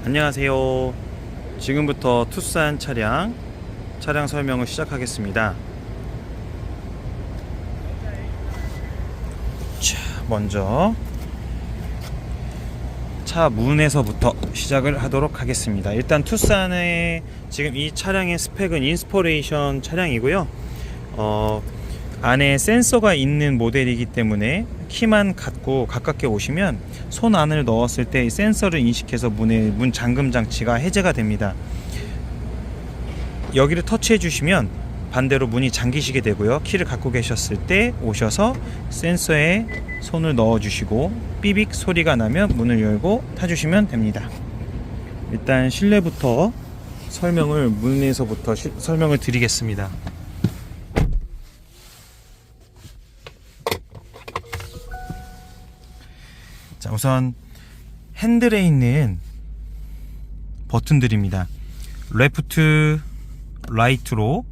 안녕하세요. 지금부터 투싼 차량 설명을 시작하겠습니다. 자, 먼저 차 문에서부터 시작을 하도록 하겠습니다. 일단 투싼의 지금 이 차량의 스펙은 인스포레이션 차량이고요. 안에 센서가 있는 모델이기 때문에 키만 갖고 가깝게 오시면 손 안을 넣었을 때 이 센서를 인식해서 문 잠금 장치가 해제가 됩니다. 여기를 터치해 주시면 반대로 문이 잠기시게 되고요. 키를 갖고 계셨을 때 오셔서 센서에 손을 넣어 주시고 삐빅 소리가 나면 문을 열고 타주시면 됩니다. 일단 실내부터 문에서부터 설명을 드리겠습니다. 자, 우선 핸들에 있는 버튼들입니다. 레프트, 라이트로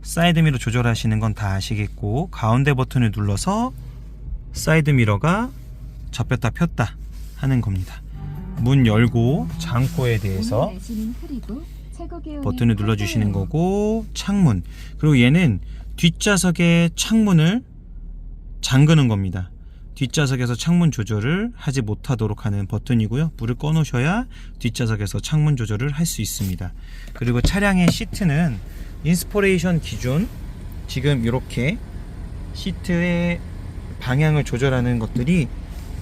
사이드미러 조절하시는 건 다 아시겠고, 가운데 버튼을 눌러서 사이드미러가 접혔다 폈다 하는 겁니다. 문 열고 잠고에 대해서 버튼을 눌러주시는 거고, 창문, 그리고 얘는 뒷좌석의 창문을 잠그는 겁니다. 뒷좌석에서 창문 조절을 하지 못하도록 하는 버튼이고요. 불을 꺼 놓으셔야 뒷좌석에서 창문 조절을 할 수 있습니다. 그리고 차량의 시트는 인스포레이션 기준 지금 이렇게 시트의 방향을 조절하는 것들이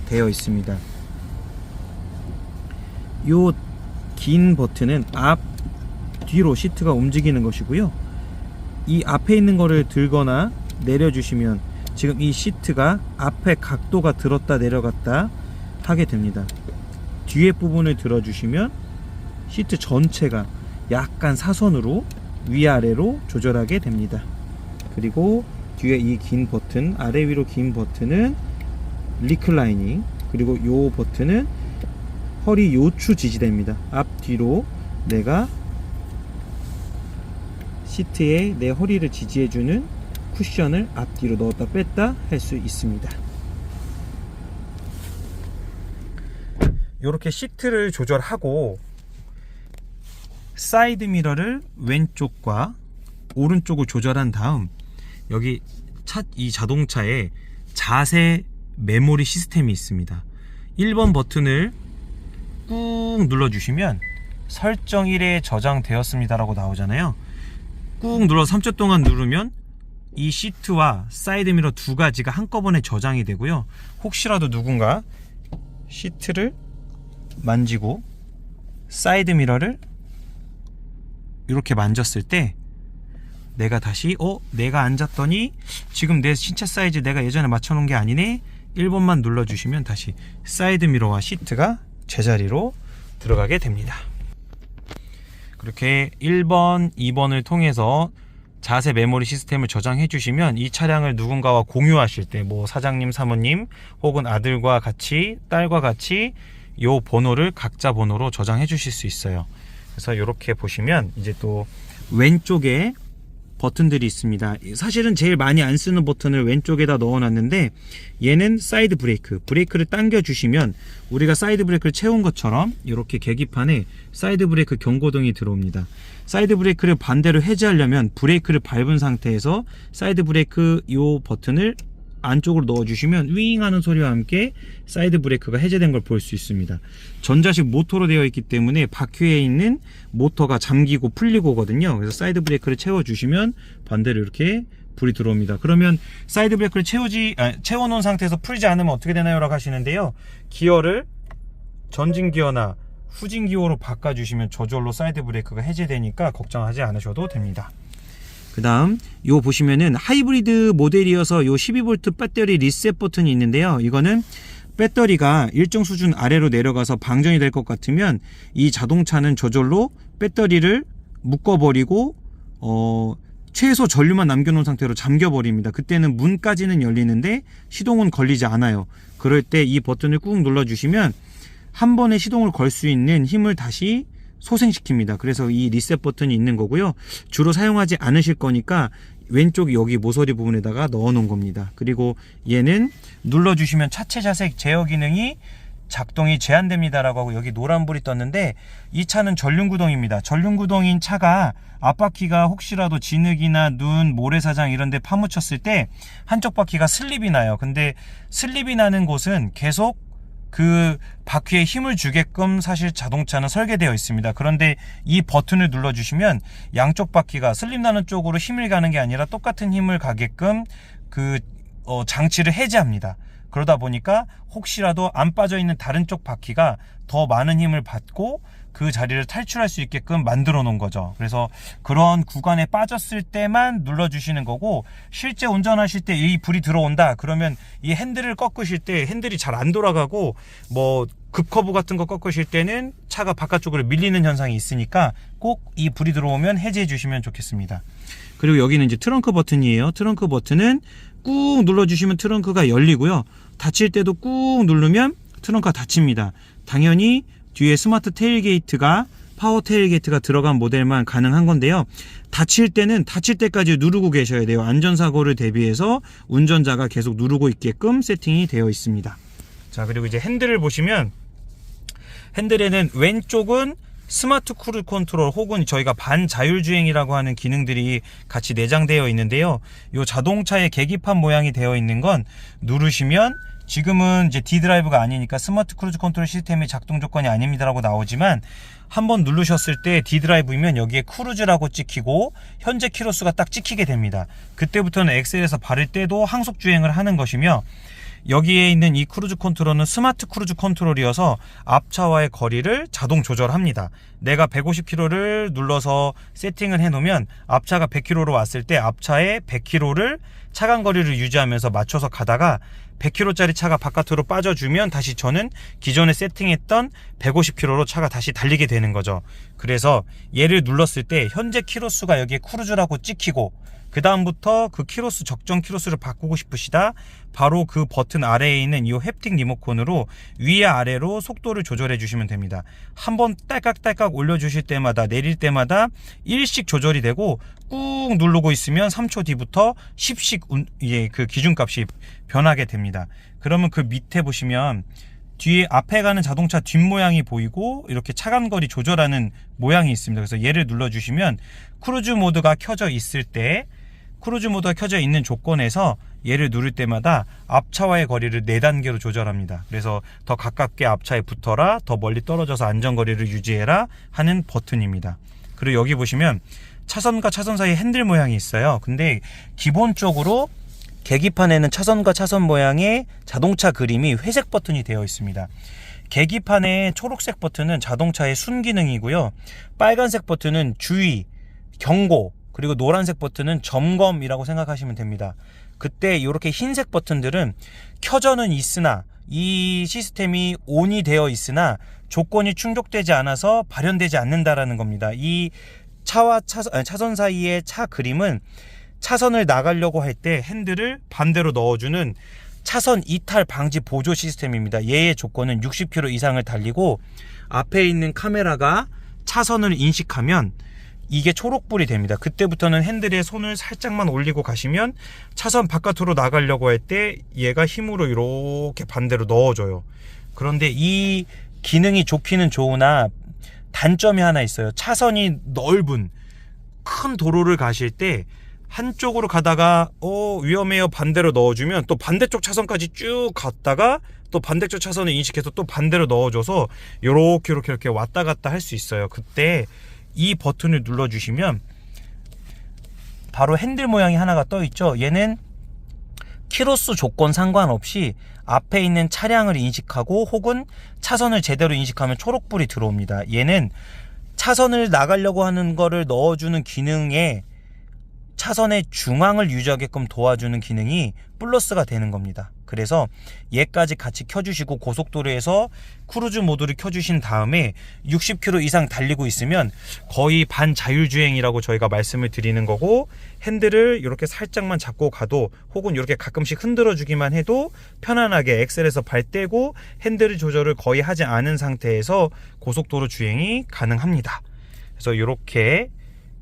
되어 있습니다. 요 긴 버튼은 앞, 뒤로 시트가 움직이는 것이고요. 이 앞에 있는 거를 들거나 내려주시면 지금 이 시트가 앞에 각도가 들었다 내려갔다 하게 됩니다. 뒤에 부분을 들어주시면 시트 전체가 약간 사선으로 위아래로 조절하게 됩니다. 그리고 뒤에 이 긴 버튼, 아래 위로 긴 버튼은 리클라이닝, 그리고 요 버튼은 허리 요추 지지대입니다. 앞뒤로 내가 시트에 내 허리를 지지해주는 쿠션을 앞뒤로 넣었다 뺐다 할 수 있습니다. 이렇게 시트를 조절하고 사이드 미러를 왼쪽과 오른쪽을 조절한 다음, 여기 이 자동차에 자세 메모리 시스템이 있습니다. 1번 버튼을 꾹 눌러주시면 설정 1에 저장되었습니다 라고 나오잖아요. 꾹 눌러 3초 동안 누르면 이 시트와 사이드미러 두 가지가 한꺼번에 저장이 되고요. 혹시라도 누군가 시트를 만지고 사이드미러를 이렇게 만졌을 때 내가 다시 내가 앉았더니 지금 내 신체 사이즈 내가 예전에 맞춰놓은 게 아니네, 1번만 눌러주시면 다시 사이드미러와 시트가 제자리로 들어가게 됩니다. 그렇게 1번, 2번을 통해서 자세 메모리 시스템을 저장해 주시면 이 차량을 누군가와 공유하실 때, 뭐 사장님, 사모님 혹은 아들과 같이, 딸과 같이 요 번호를 각자 번호로 저장해 주실 수 있어요. 그래서 이렇게 보시면 이제 또 왼쪽에 버튼들이 있습니다. 사실은 제일 많이 안 쓰는 버튼을 왼쪽에다 넣어 놨는데, 얘는 사이드 브레이크를 당겨 주시면 우리가 사이드 브레이크를 채운 것처럼 이렇게 계기판에 사이드 브레이크 경고등이 들어옵니다. 사이드 브레이크를 반대로 해제하려면 브레이크를 밟은 상태에서 사이드 브레이크 요 버튼을 안쪽으로 넣어 주시면 윙 하는 소리와 함께 사이드 브레이크가 해제된 걸 볼 수 있습니다. 전자식 모터로 되어 있기 때문에 바퀴에 있는 모터가 잠기고 풀리고거든요. 그래서 사이드 브레이크를 채워 주시면 반대로 이렇게 불이 들어옵니다. 그러면 사이드 브레이크를 채워 놓은 상태에서 풀지 않으면 어떻게 되나요? 라고 하시는데요. 기어를 전진 기어나 후진 기어로 바꿔 주시면 저절로 사이드 브레이크가 해제되니까 걱정하지 않으셔도 됩니다. 그 다음 요 보시면은 하이브리드 모델이어서 요 12V 배터리 리셋 버튼이 있는데요. 이거는 배터리가 일정 수준 아래로 내려가서 방전이 될 것 같으면 이 자동차는 저절로 배터리를 묶어버리고 최소 전류만 남겨놓은 상태로 잠겨버립니다. 그때는 문까지는 열리는데 시동은 걸리지 않아요. 그럴 때 이 버튼을 꾹 눌러주시면 한 번에 시동을 걸 수 있는 힘을 다시 소생시킵니다. 그래서 이 리셋 버튼이 있는 거고요. 주로 사용하지 않으실 거니까 왼쪽 여기 모서리 부분에다가 넣어 놓은 겁니다. 그리고 얘는 눌러주시면 차체 자색 제어 기능이 작동이 제한됩니다라고 하고 여기 노란불이 떴는데 이 차는 전륜구동입니다. 전륜구동인 차가 앞바퀴가 혹시라도 진흙이나 눈, 모래사장 이런 데 파묻혔을 때 한쪽 바퀴가 슬립이 나요. 근데 슬립이 나는 곳은 계속 그 바퀴에 힘을 주게끔 사실 자동차는 설계되어 있습니다. 그런데 이 버튼을 눌러주시면 양쪽 바퀴가 슬립 나는 쪽으로 힘을 가는 게 아니라 똑같은 힘을 가게끔 그 장치를 해제합니다. 그러다 보니까 혹시라도 안 빠져 있는 다른 쪽 바퀴가 더 많은 힘을 받고 그 자리를 탈출할 수 있게끔 만들어 놓은 거죠. 그래서 그런 구간에 빠졌을 때만 눌러주시는 거고, 실제 운전하실 때 이 불이 들어온다 그러면 이 핸들을 꺾으실 때 핸들이 잘 안 돌아가고 뭐 급커브 같은 거 꺾으실 때는 차가 바깥쪽으로 밀리는 현상이 있으니까 꼭 이 불이 들어오면 해제해 주시면 좋겠습니다. 그리고 여기는 이제 트렁크 버튼이에요. 트렁크 버튼은 꾹 눌러주시면 트렁크가 열리고요. 닫힐 때도 꾹 누르면 트렁크가 닫힙니다. 당연히 뒤에 스마트 테일게이트가 파워 테일게이트가 들어간 모델만 가능한 건데요. 닫힐 때는 닫힐 때까지 누르고 계셔야 돼요. 안전사고를 대비해서 운전자가 계속 누르고 있게끔 세팅이 되어 있습니다. 자, 그리고 이제 핸들을 보시면 핸들에는 왼쪽은 스마트 크루즈 컨트롤 혹은 저희가 반자율주행이라고 하는 기능들이 같이 내장되어 있는데요. 이 자동차의 계기판 모양이 되어 있는 건 누르시면 지금은 이제 D드라이브가 아니니까 스마트 크루즈 컨트롤 시스템의 작동 조건이 아닙니다라고 나오지만 한번 누르셨을 때 D드라이브이면 여기에 크루즈라고 찍히고 현재 키로수가 딱 찍히게 됩니다. 그때부터는 엑셀에서 바를 때도 항속 주행을 하는 것이며, 여기에 있는 이 크루즈 컨트롤은 스마트 크루즈 컨트롤이어서 앞차와의 거리를 자동 조절합니다. 내가 150km를 눌러서 세팅을 해 놓으면 앞차가 100km로 왔을 때 앞차의 100km를 차간 거리를 유지하면서 맞춰서 가다가 100km짜리 차가 바깥으로 빠져주면 다시 저는 기존에 세팅했던 150km로 차가 다시 달리게 되는 거죠. 그래서 얘를 눌렀을 때 현재 키로수가 여기에 크루즈라고 찍히고, 그 다음부터 그 키로수, 적정 키로수를 바꾸고 싶으시다 바로 그 버튼 아래에 있는 이 햅틱 리모컨으로 위에 아래로 속도를 조절해 주시면 됩니다. 한번 딸깍딸깍 올려주실 때마다 내릴 때마다 1씩 조절이 되고, 꾹 누르고 있으면 3초 뒤부터 10씩 그 기준값이 변하게 됩니다. 그러면 그 밑에 보시면 뒤에 앞에 가는 자동차 뒷모양이 보이고 이렇게 차간거리 조절하는 모양이 있습니다. 그래서 얘를 눌러주시면 크루즈 모드가 켜져 있을 때, 크루즈 모드가 켜져 있는 조건에서 얘를 누를 때마다 앞차와의 거리를 4단계로 조절합니다. 그래서 더 가깝게 앞차에 붙어라, 더 멀리 떨어져서 안전거리를 유지해라 하는 버튼입니다. 그리고 여기 보시면 차선과 차선 사이 핸들 모양이 있어요. 근데 기본적으로 계기판에는 차선과 차선 모양의 자동차 그림이 회색 버튼이 되어 있습니다. 계기판의 초록색 버튼은 자동차의 순기능이고요. 빨간색 버튼은 주의, 경고, 그리고 노란색 버튼은 점검이라고 생각하시면 됩니다. 그때 이렇게 흰색 버튼들은 켜져는 있으나, 이 시스템이 ON이 되어 있으나 조건이 충족되지 않아서 발현되지 않는다라는 겁니다. 이 차와 차선 사이의 차 그림은 차선을 나가려고 할 때 핸들을 반대로 넣어주는 차선 이탈 방지 보조 시스템입니다. 얘의 조건은 60km 이상을 달리고 앞에 있는 카메라가 차선을 인식하면 이게 초록불이 됩니다. 그때부터는 핸들에 손을 살짝만 올리고 가시면 차선 바깥으로 나가려고 할 때 얘가 힘으로 이렇게 반대로 넣어줘요. 그런데 이 기능이 좋기는 좋으나 단점이 하나 있어요. 차선이 넓은 큰 도로를 가실 때 한쪽으로 가다가 위험해요 반대로 넣어주면 또 반대쪽 차선까지 쭉 갔다가 또 반대쪽 차선을 인식해서 또 반대로 넣어줘서 이렇게 왔다 갔다 할 수 있어요. 그때 이 버튼을 눌러주시면 바로 핸들 모양이 하나가 떠 있죠. 얘는 키로수 조건 상관없이 앞에 있는 차량을 인식하고 혹은 차선을 제대로 인식하면 초록불이 들어옵니다. 얘는 차선을 나가려고 하는 거를 넣어주는 기능에 차선의 중앙을 유지하게끔 도와주는 기능이 플러스가 되는 겁니다. 그래서 얘까지 같이 켜주시고 고속도로에서 크루즈 모드를 켜주신 다음에 60km 이상 달리고 있으면 거의 반자율주행이라고 저희가 말씀을 드리는 거고, 핸들을 이렇게 살짝만 잡고 가도 혹은 이렇게 가끔씩 흔들어 주기만 해도 편안하게 엑셀에서 발 떼고 핸들 조절을 거의 하지 않은 상태에서 고속도로 주행이 가능합니다. 그래서 이렇게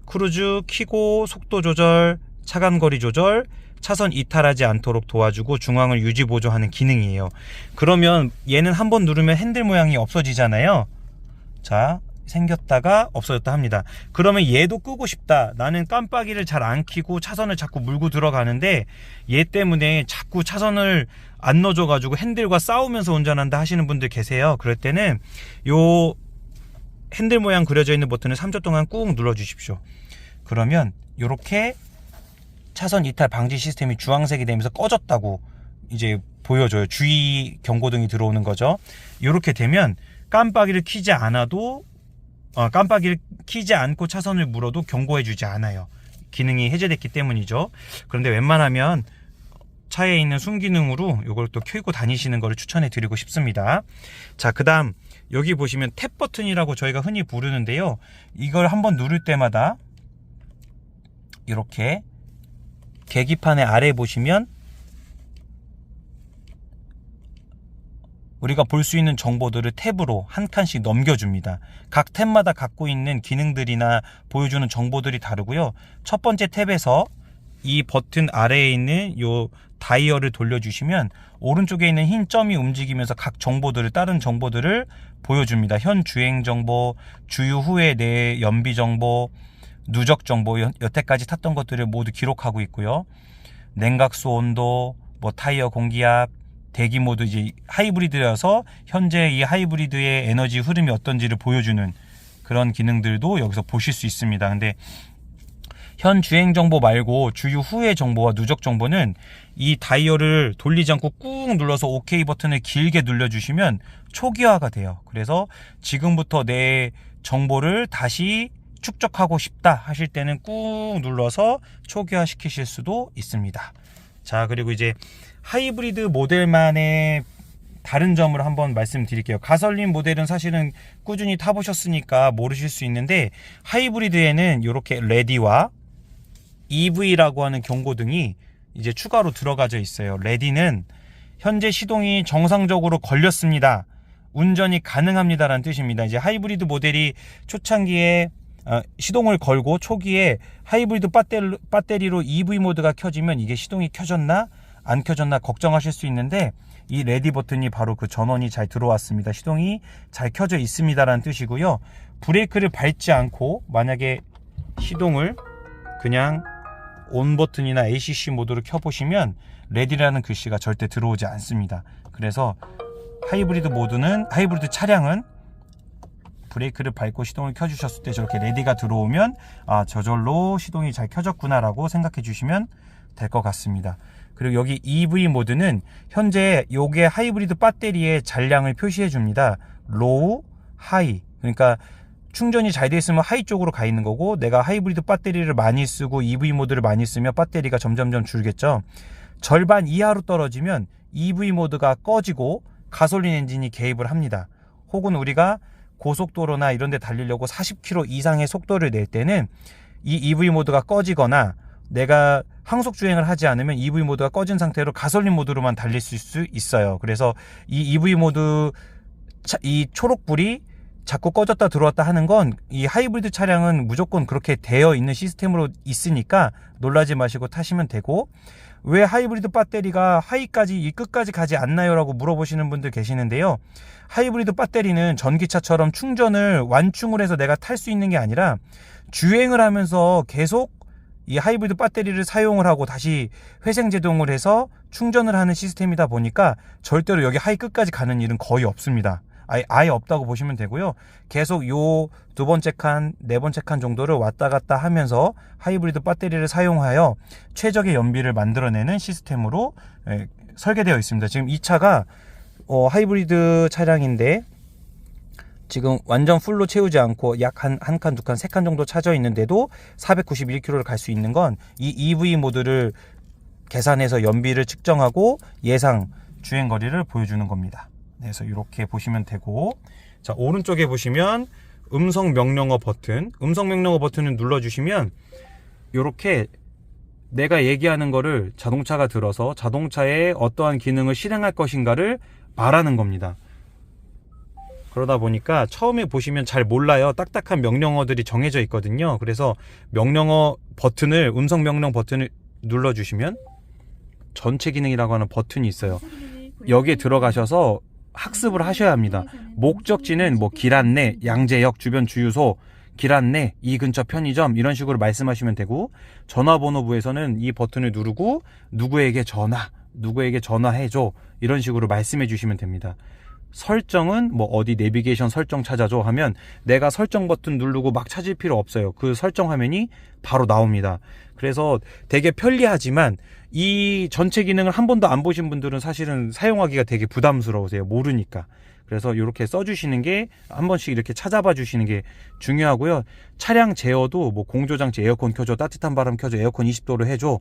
크루즈 켜고 속도 조절, 차간거리 조절, 차선 이탈하지 않도록 도와주고 중앙을 유지 보조하는 기능이에요. 그러면 얘는 한번 누르면 핸들 모양이 없어지잖아요. 자, 생겼다가 없어졌다 합니다. 그러면 얘도 끄고 싶다. 나는 깜빡이를 잘 안 켜고 차선을 자꾸 물고 들어가는데 얘 때문에 자꾸 차선을 안 넣어줘 가지고 핸들과 싸우면서 운전한다 하시는 분들 계세요. 그럴 때는 요 핸들 모양 그려져 있는 버튼을 3초 동안 꾹 눌러 주십시오. 그러면 요렇게 차선 이탈 방지 시스템이 주황색이 되면서 꺼졌다고 이제 보여줘요. 주의 경고등이 들어오는 거죠. 요렇게 되면 깜빡이를 켜지 않아도 깜빡이를 켜지 않고 차선을 물어도 경고해 주지 않아요. 기능이 해제됐기 때문이죠. 그런데 웬만하면 차에 있는 순기능으로 이걸 또 켜고 다니시는 것을 추천해 드리고 싶습니다. 자, 그 다음 여기 보시면 탭 버튼이라고 저희가 흔히 부르는데요. 이걸 한번 누를 때마다 이렇게 계기판의 아래 보시면 우리가 볼 수 있는 정보들을 탭으로 한 칸씩 넘겨줍니다. 각 탭마다 갖고 있는 기능들이나 보여주는 정보들이 다르고요. 첫 번째 탭에서 이 버튼 아래에 있는 요 다이얼을 돌려주시면 오른쪽에 있는 흰 점이 움직이면서 각 정보들을, 다른 정보들을 보여줍니다. 현 주행 정보, 주유 후에 내 연비 정보, 누적 정보, 여태까지 탔던 것들을 모두 기록하고 있고요. 냉각수 온도, 뭐 타이어 공기압, 대기 모드, 이제 하이브리드여서 현재 이 하이브리드의 에너지 흐름이 어떤지를 보여주는 그런 기능들도 여기서 보실 수 있습니다. 근데 현 주행 정보 말고 주유 후의 정보와 누적 정보는 이 다이얼을 돌리지 않고 꾹 눌러서 OK 버튼을 길게 눌러주시면 초기화가 돼요. 그래서 지금부터 내 정보를 다시 축적하고 싶다 하실 때는 꾹 눌러서 초기화 시키실 수도 있습니다. 자, 그리고 이제 하이브리드 모델만의 다른 점을 한번 말씀드릴게요. 가솔린 모델은 사실은 꾸준히 타보셨으니까 모르실 수 있는데 하이브리드에는 이렇게 레디와 EV라고 하는 경고등이 이제 추가로 들어가져 있어요. 레디는 현재 시동이 정상적으로 걸렸습니다, 운전이 가능합니다라는 뜻입니다. 이제 하이브리드 모델이 초창기에 시동을 걸고 초기에 하이브리드 배터리로 EV 모드가 켜지면 이게 시동이 켜졌나 안 켜졌나 걱정하실 수 있는데 이 레디 버튼이 바로 그 전원이 잘 들어왔습니다, 시동이 잘 켜져 있습니다 라는 뜻이고요. 브레이크를 밟지 않고 만약에 시동을 그냥 온 버튼이나 ACC 모드로 켜보시면 레디라는 글씨가 절대 들어오지 않습니다. 그래서 하이브리드 차량은 브레이크를 밟고 시동을 켜주셨을 때 저렇게 레디가 들어오면 저절로 시동이 잘 켜졌구나 라고 생각해 주시면 될 것 같습니다. 그리고 여기 EV 모드는 현재 요게 하이브리드 배터리의 잔량을 표시해 줍니다. 로우, 하이. 그러니까 충전이 잘 돼 있으면 하이 쪽으로 가 있는 거고, 내가 하이브리드 배터리를 많이 쓰고 EV 모드를 많이 쓰면 배터리가 점점점 줄겠죠. 절반 이하로 떨어지면 EV 모드가 꺼지고 가솔린 엔진이 개입을 합니다. 혹은 우리가 고속도로나 이런 데 달리려고 40km 이상의 속도를 낼 때는 이 EV 모드가 꺼지거나 내가 항속 주행을 하지 않으면 EV 모드가 꺼진 상태로 가솔린 모드로만 달릴 수 있어요. 그래서 이 EV 모드, 이 초록불이 자꾸 꺼졌다 들어왔다 하는 건 이 하이브리드 차량은 무조건 그렇게 되어 있는 시스템으로 있으니까 놀라지 마시고 타시면 되고, 왜 하이브리드 배터리가 하이까지, 이 끝까지 가지 않나요? 라고 물어보시는 분들 계시는데요. 하이브리드 배터리는 전기차처럼 충전을 완충을 해서 내가 탈 수 있는 게 아니라 주행을 하면서 계속 이 하이브리드 배터리를 사용을 하고 다시 회생제동을 해서 충전을 하는 시스템이다 보니까 절대로 여기 하이 끝까지 가는 일은 거의 없습니다. 아예 없다고 보시면 되고요. 계속 요 두 번째 칸, 네 번째 칸 정도를 왔다 갔다 하면서 하이브리드 배터리를 사용하여 최적의 연비를 만들어내는 시스템으로 설계되어 있습니다. 지금 이 차가 하이브리드 차량인데 지금 완전 풀로 채우지 않고 약 한 칸, 두 칸, 세 칸 정도 차져 있는데도 491km를 갈 수 있는 건 이 EV 모드를 계산해서 연비를 측정하고 예상 주행거리를 보여주는 겁니다. 그래서 이렇게 보시면 되고, 자, 오른쪽에 보시면 음성 명령어 버튼을 눌러주시면 이렇게 내가 얘기하는 거를 자동차가 들어서 자동차에 어떠한 기능을 실행할 것인가를 말하는 겁니다. 그러다 보니까 처음에 보시면 잘 몰라요. 딱딱한 명령어들이 정해져 있거든요. 그래서 명령어 버튼을, 음성 명령 버튼을 눌러주시면 전체 기능이라고 하는 버튼이 있어요. 여기에 들어가셔서 학습을 하셔야 합니다. 목적지는 뭐 길 안내, 양재역 주변 주유소, 길 안내, 이 근처 편의점 이런 식으로 말씀하시면 되고, 전화번호부에서는 이 버튼을 누르고 누구에게 전화해줘 이런 식으로 말씀해 주시면 됩니다. 설정은 뭐 어디 내비게이션 설정 찾아줘 하면 내가 설정 버튼 누르고 막 찾을 필요 없어요. 그 설정 화면이 바로 나옵니다. 그래서 되게 편리하지만 이 전체 기능을 한 번도 안 보신 분들은 사실은 사용하기가 되게 부담스러우세요. 모르니까. 그래서 이렇게 써주시는 게, 한 번씩 이렇게 찾아봐 주시는 게 중요하고요. 차량 제어도 뭐 공조장치 에어컨 켜줘, 따뜻한 바람 켜줘, 에어컨 20도로 해줘,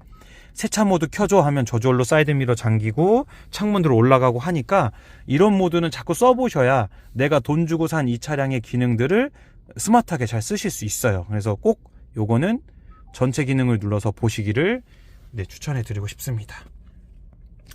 세차 모드 켜줘 하면 저절로 사이드미러 잠기고 창문으로 올라가고 하니까, 이런 모드는 자꾸 써보셔야 내가 돈 주고 산 이 차량의 기능들을 스마트하게 잘 쓰실 수 있어요. 그래서 꼭 요거는 전체 기능을 눌러서 보시기를 추천해 드리고 싶습니다.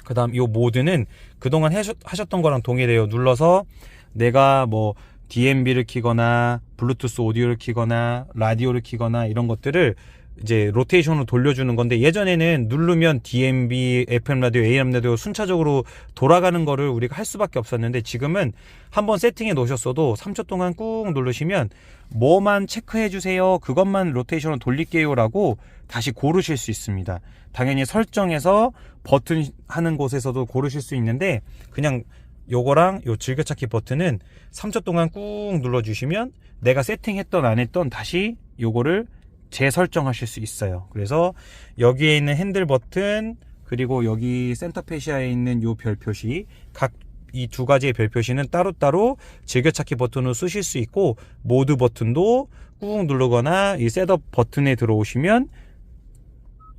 그 다음 이 모드는 그동안 하셨던 거랑 동일해요. 눌러서 내가 뭐 DMB를 키거나 블루투스 오디오를 키거나 라디오를 키거나 이런 것들을 이제 로테이션으로 돌려주는 건데, 예전에는 누르면 DMB, FM 라디오, AM 라디오 순차적으로 돌아가는 거를 우리가 할 수밖에 없었는데, 지금은 한번 세팅해 놓으셨어도 3초 동안 꾹 누르시면 뭐만 체크해 주세요, 그것만 로테이션으로 돌릴게요 라고 다시 고르실 수 있습니다. 당연히 설정에서 버튼 하는 곳에서도 고르실 수 있는데, 그냥 요거랑 요 즐겨찾기 버튼은 3초 동안 꾹 눌러주시면 내가 세팅했던 안 했던 다시 요거를 재설정하실 수 있어요. 그래서 여기에 있는 핸들 버튼, 그리고 여기 센터 페시아에 있는 요 별 표시, 각 이 두 가지의 별 표시는 따로따로 즐겨찾기 버튼으로 쓰실 수 있고, 모드 버튼도 꾹 누르거나 이 셋업 버튼에 들어오시면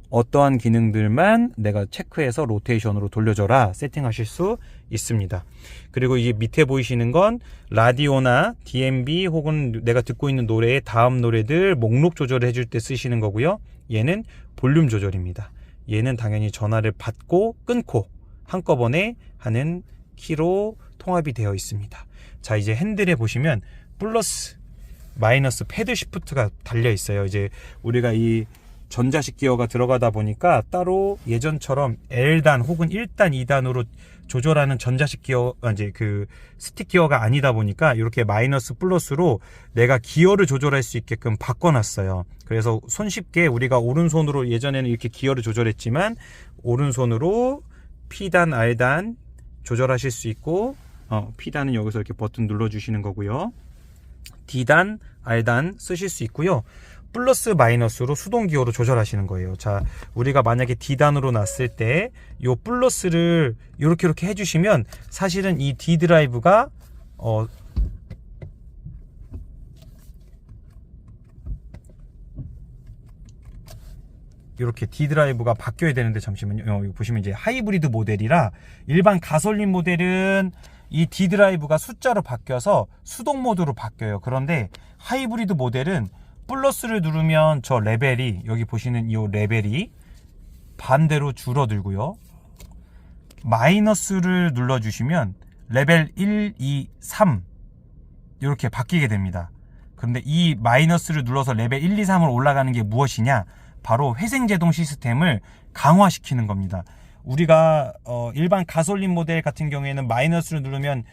어떠한 기능들만 내가 체크해서 로테이션으로 돌려줘라 세팅하실 수 있습니다. 그리고 이 밑에 보이시는 건 라디오나 DMB 혹은 내가 듣고 있는 노래의 다음 노래들 목록 조절을 해줄 때 쓰시는 거고요. 얘는 볼륨 조절입니다. 얘는 당연히 전화를 받고 끊고 한꺼번에 하는 키로 통합이 되어 있습니다. 자, 이제 핸들에 보시면 플러스 마이너스 패드 시프트가 달려 있어요. 이제 우리가 이 전자식 기어가 들어가다 보니까 따로 예전처럼 L단 혹은 1단, 2단으로 조절하는 전자식 기어, 이제 그 스틱 기어가 아니다 보니까 이렇게 마이너스 플러스로 내가 기어를 조절할 수 있게끔 바꿔놨어요. 그래서 손쉽게 우리가 오른손으로, 예전에는 이렇게 기어를 조절했지만 오른손으로 P단, R단 조절하실 수 있고, P단은 여기서 이렇게 버튼 눌러주시는 거고요. D단, R단 쓰실 수 있고요. 플러스 마이너스로 수동 기어로 조절하시는 거예요. 자, 우리가 만약에 D단으로 놨을 때 요 플러스를 이렇게 해주시면 사실은 이 D 드라이브가 이렇게 D 드라이브가 바뀌어야 되는데, 잠시만요. 이거 보시면 이제 하이브리드 모델이라, 일반 가솔린 모델은 이 D 드라이브가 숫자로 바뀌어서 수동 모드로 바뀌어요. 그런데 하이브리드 모델은 플러스를 누르면 저 레벨이, 여기 보시는 이 레벨이 반대로 줄어들고요. 마이너스를 눌러주시면 레벨 1, 2, 3 이렇게 바뀌게 됩니다. 그런데 이 마이너스를 눌러서 레벨 1, 2, 3으로 올라가는 게 무엇이냐? 바로 회생제동 시스템을 강화시키는 겁니다. 우리가 일반 가솔린 모델 같은 경우에는 마이너스를 누르면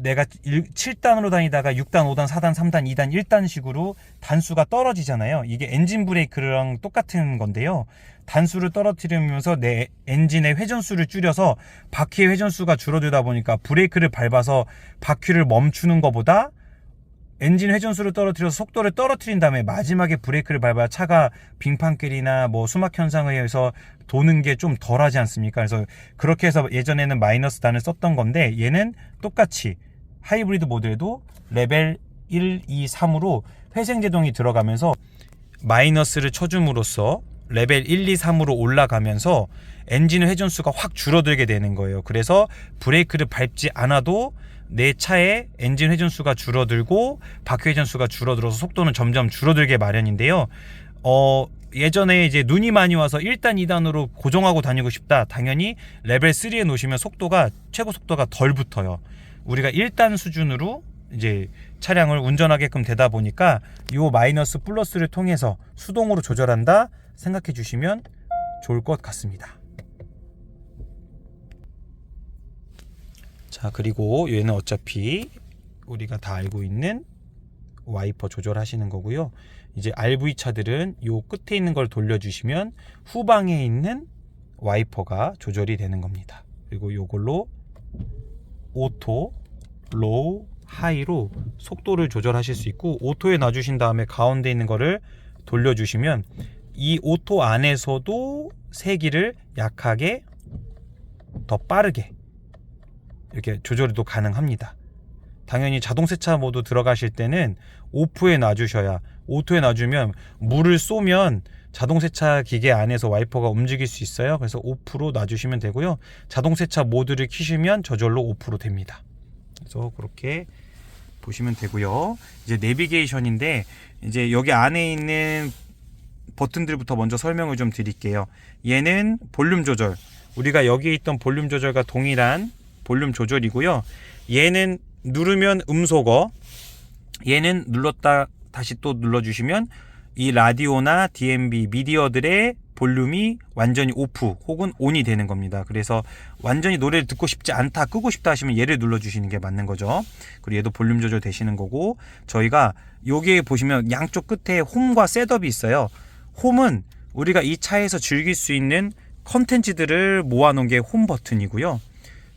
내가 7단으로 다니다가 6단, 5단, 4단, 3단, 2단, 1단 식으로 단수가 떨어지잖아요. 이게 엔진 브레이크랑 똑같은 건데요. 단수를 떨어뜨리면서 내 엔진의 회전수를 줄여서 바퀴의 회전수가 줄어들다 보니까 브레이크를 밟아서 바퀴를 멈추는 것보다 엔진 회전수를 떨어뜨려서 속도를 떨어뜨린 다음에 마지막에 브레이크를 밟아야 차가 빙판길이나 뭐 수막 현상에 의해서 도는 게 좀 덜하지 않습니까? 그래서 그렇게 해서 예전에는 마이너스 단을 썼던 건데, 얘는 똑같이 하이브리드 모델도 레벨 1, 2, 3으로 회생제동이 들어가면서 마이너스를 쳐줌으로써 레벨 1, 2, 3으로 올라가면서 엔진 회전수가 확 줄어들게 되는 거예요. 그래서 브레이크를 밟지 않아도 내 차의 엔진 회전수가 줄어들고 바퀴 회전수가 줄어들어서 속도는 점점 줄어들게 마련인데요. 예전에 이제 눈이 많이 와서 1단, 2단으로 고정하고 다니고 싶다. 당연히 레벨 3에 놓으시면 최고 속도가 덜 붙어요. 우리가 1단 수준으로 이제 차량을 운전하게끔 되다 보니까 요 마이너스 플러스를 통해서 수동으로 조절한다 생각해 주시면 좋을 것 같습니다. 자, 그리고 얘는 어차피 우리가 다 알고 있는 와이퍼 조절하시는 거고요. 이제 RV 차들은 요 끝에 있는 걸 돌려주시면 후방에 있는 와이퍼가 조절이 되는 겁니다. 그리고 요걸로 오토, 로우, 하이로 속도를 조절하실 수 있고, 오토에 놔주신 다음에 가운데 있는 거를 돌려주시면 이 오토 안에서도 세기를 약하게, 더 빠르게 이렇게 조절이 또 가능합니다. 당연히 자동세차 모드 들어가실 때는 오프에 놔주셔야, 오토에 놔주면 물을 쏘면 자동세차 기계 안에서 와이퍼가 움직일 수 있어요. 그래서 오프로 놔주시면 되고요. 자동세차 모드를 켜시면 저절로 오프로 됩니다. 그래서 그렇게 보시면 되고요. 이제 내비게이션인데, 이제 여기 안에 있는 버튼들부터 먼저 설명을 좀 드릴게요. 얘는 볼륨 조절, 우리가 여기에 있던 볼륨 조절과 동일한 볼륨 조절이고요. 얘는 누르면 음소거, 얘는 눌렀다 다시 또 눌러주시면 이 라디오나 DMB 미디어들의 볼륨이 완전히 오프 혹은 온이 되는 겁니다. 그래서 완전히 노래를 듣고 싶지 않다, 끄고 싶다 하시면 얘를 눌러주시는 게 맞는 거죠. 그리고 얘도 볼륨 조절 되시는 거고, 저희가 여기에 보시면 양쪽 끝에 홈과 셋업이 있어요. 홈은 우리가 이 차에서 즐길 수 있는 컨텐츠들을 모아놓은 게 홈 버튼이고요.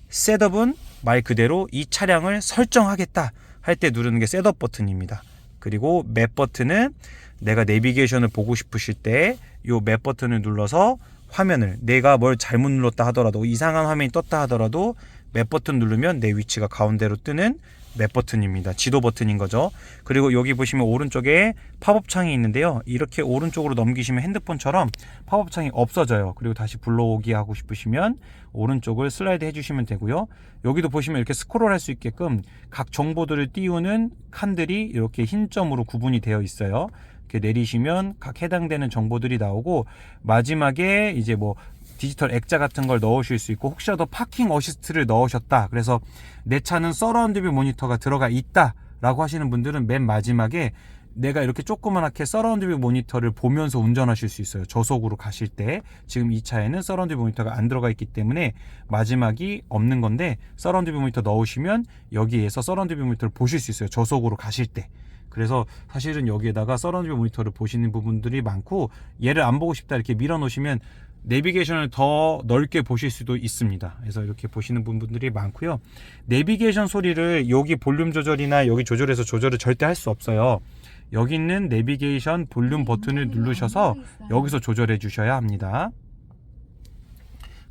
셋업은 말 그대로 이 차량을 설정하겠다 할 때 누르는 게 셋업 버튼입니다. 그리고 맵 버튼은 내가 내비게이션을 보고 싶으실 때 이 맵 버튼을 눌러서 화면을, 내가 뭘 잘못 눌렀다 하더라도, 이상한 화면이 떴다 하더라도 맵 버튼 누르면 내 위치가 가운데로 뜨는 맵 버튼입니다. 지도 버튼인 거죠. 그리고 여기 보시면 오른쪽에 팝업 창이 있는데요. 이렇게 오른쪽으로 넘기시면 핸드폰처럼 팝업 창이 없어져요. 그리고 다시 불러오기 하고 싶으시면 오른쪽을 슬라이드 해주시면 되고요. 여기도 보시면 이렇게 스크롤 할 수 있게끔 각 정보들을 띄우는 칸들이 이렇게 흰 점으로 구분이 되어 있어요. 이렇게 내리시면 각 해당되는 정보들이 나오고, 마지막에 이제 뭐 디지털 액자 같은 걸 넣으실 수 있고, 혹시라도 파킹 어시스트를 넣으셨다, 그래서 내 차는 서라운드 뷰 모니터가 들어가 있다 라고 하시는 분들은 맨 마지막에 내가 이렇게 조그맣게 서라운드 뷰 모니터를 보면서 운전하실 수 있어요. 저속으로 가실 때. 지금 이 차에는 서라운드 뷰 모니터가 안 들어가 있기 때문에 마지막이 없는 건데, 서라운드 뷰 모니터 넣으시면 여기에서 서라운드 뷰 모니터를 보실 수 있어요. 저속으로 가실 때. 그래서 사실은 여기에다가 서라운드 뷰 모니터를 보시는 부분들이 많고, 얘를 안 보고 싶다 이렇게 밀어 놓으시면 내비게이션을 더 넓게 보실 수도 있습니다. 그래서 이렇게 보시는 분들이 많고요. 내비게이션 소리를 여기 볼륨 조절이나 여기 조절해서 조절을 절대 할 수 없어요. 여기 있는 내비게이션 볼륨 버튼을 누르셔서 여기서 조절해 주셔야 합니다.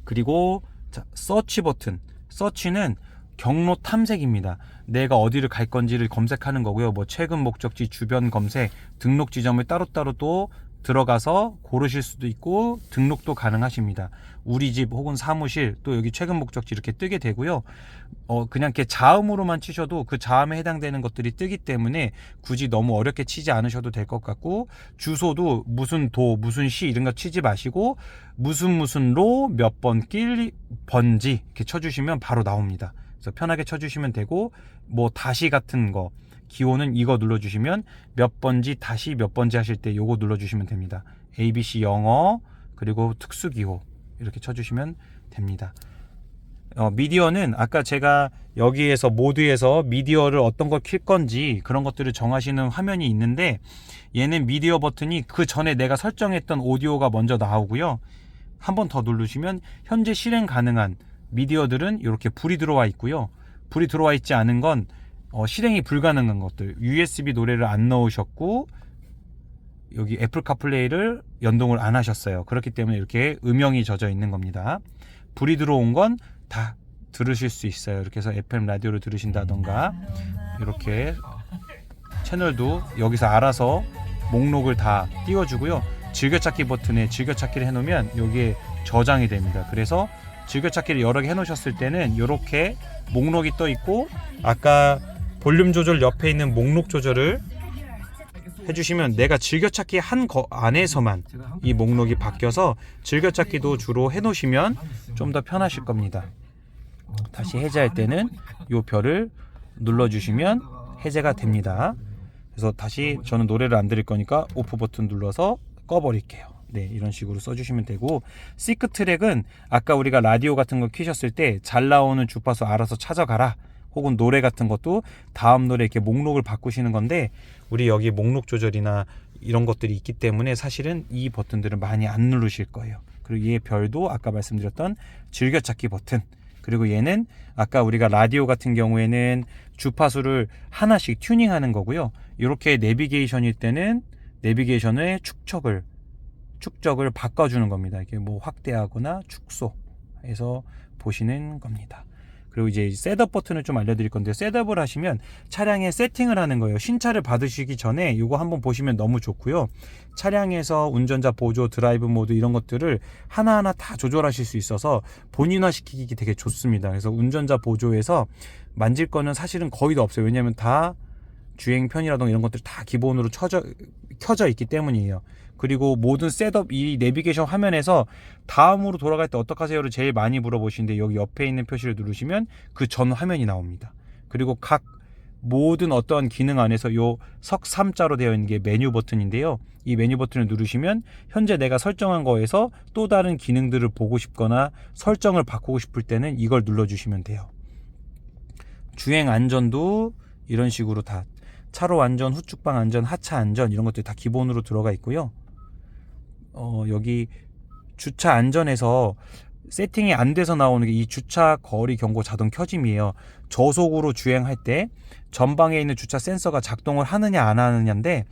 그리고 자, 서치 버튼. 서치는 경로 탐색입니다. 내가 어디를 갈 건지를 검색하는 거고요. 뭐 최근 목적지, 주변 검색, 등록 지점을 따로따로 또 들어가서 고르실 수도 있고, 등록도 가능하십니다. 우리 집 혹은 사무실, 또 여기 최근 목적지 이렇게 뜨게 되고요. 그냥 이렇게 자음으로만 치셔도 그 자음에 해당되는 것들이 뜨기 때문에 굳이 너무 어렵게 치지 않으셔도 될 것 같고, 주소도 무슨 도, 무슨 시 이런 거 치지 마시고 무슨 로, 몇 번 길, 번지 이렇게 쳐주시면 바로 나옵니다. 그래서 편하게 쳐주시면 되고, 뭐 다시 같은 거, 기호는 이거 눌러주시면 몇 번지, 다시 몇 번지 하실 때 요거 눌러주시면 됩니다. ABC 영어, 그리고 특수기호 이렇게 쳐주시면 됩니다. 미디어는 아까 제가 여기에서 모드에서 미디어를 어떤 걸 킬 건지 그런 것들을 정하시는 화면이 있는데, 얘는 미디어 버튼이 그 전에 내가 설정했던 오디오가 먼저 나오고요. 한 번 더 누르시면 현재 실행 가능한 미디어들은 이렇게 불이 들어와 있고요. 불이 들어와 있지 않은 건 실행이 불가능한 것들, USB 노래를 안 넣으셨고 여기 애플 카플레이를 연동을 안 하셨어요. 그렇기 때문에 이렇게 음영이 젖어 있는 겁니다. 불이 들어온 건 다 들으실 수 있어요. 이렇게 해서 FM 라디오를 들으신다던가, 이렇게 채널도 여기서 알아서 목록을 다 띄워주고요. 즐겨찾기 버튼에 즐겨찾기를 해놓으면 여기에 저장이 됩니다. 그래서 즐겨찾기를 여러 개 해놓으셨을 때는 이렇게 목록이 떠 있고, 아까 볼륨 조절 옆에 있는 목록 조절을 해주시면 내가 즐겨찾기 한 거 안에서만 이 목록이 바뀌어서 즐겨찾기도 주로 해놓으시면 좀 더 편하실 겁니다. 다시 해제할 때는 이 별을 눌러주시면 해제가 됩니다. 그래서 다시 저는 노래를 안 들을 거니까 오프 버튼 눌러서 꺼버릴게요. 네, 이런 식으로 써주시면 되고, 시크 트랙은 아까 우리가 라디오 같은 거 켜셨을 때 잘 나오는 주파수 알아서 찾아가라, 혹은 노래 같은 것도 다음 노래 이렇게 목록을 바꾸시는 건데, 우리 여기 목록 조절이나 이런 것들이 있기 때문에 사실은 이 버튼들을 많이 안 누르실 거예요. 그리고 얘 별도 아까 말씀드렸던 즐겨찾기 버튼, 그리고 얘는 아까 우리가 라디오 같은 경우에는 주파수를 하나씩 튜닝하는 거고요. 이렇게 내비게이션일 때는 내비게이션의 축적을 바꿔주는 겁니다. 이렇게 뭐 확대하거나 축소해서 보시는 겁니다. 그리고 이제 셋업 버튼을 좀 알려드릴 건데요. 셋업을 하시면 차량에 세팅을 하는 거예요. 신차를 받으시기 전에 이거 한번 보시면 너무 좋고요. 차량에서 운전자 보조, 드라이브 모드 이런 것들을 하나하나 다 조절하실 수 있어서 본인화 시키기 되게 좋습니다. 그래서 운전자 보조에서 만질 거는 사실은 거의 다 없어요. 왜냐하면 다 주행 편의라든가 이런 것들 다 기본으로 켜져 있기 때문이에요. 그리고 모든 셋업, 이 내비게이션 화면에서 다음으로 돌아갈 때 어떡하세요를 제일 많이 물어보시는데, 여기 옆에 있는 표시를 누르시면 그 전 화면이 나옵니다. 그리고 각 모든 어떠한 기능 안에서 요 석 3자로 되어 있는 게 메뉴 버튼인데요. 이 메뉴 버튼을 누르시면 현재 내가 설정한 거에서 또 다른 기능들을 보고 싶거나 설정을 바꾸고 싶을 때는 이걸 눌러주시면 돼요. 주행 안전도 이런 식으로 다 차로 안전, 후측방 안전, 하차 안전 이런 것들이 다 기본으로 들어가 있고요. 여기 주차 안전에서 세팅이 안 돼서 나오는 게 이 주차 거리 경고 자동 켜짐이에요. 저속으로 주행할 때 전방에 있는 주차 센서가 작동을 하느냐 안 하느냐인데,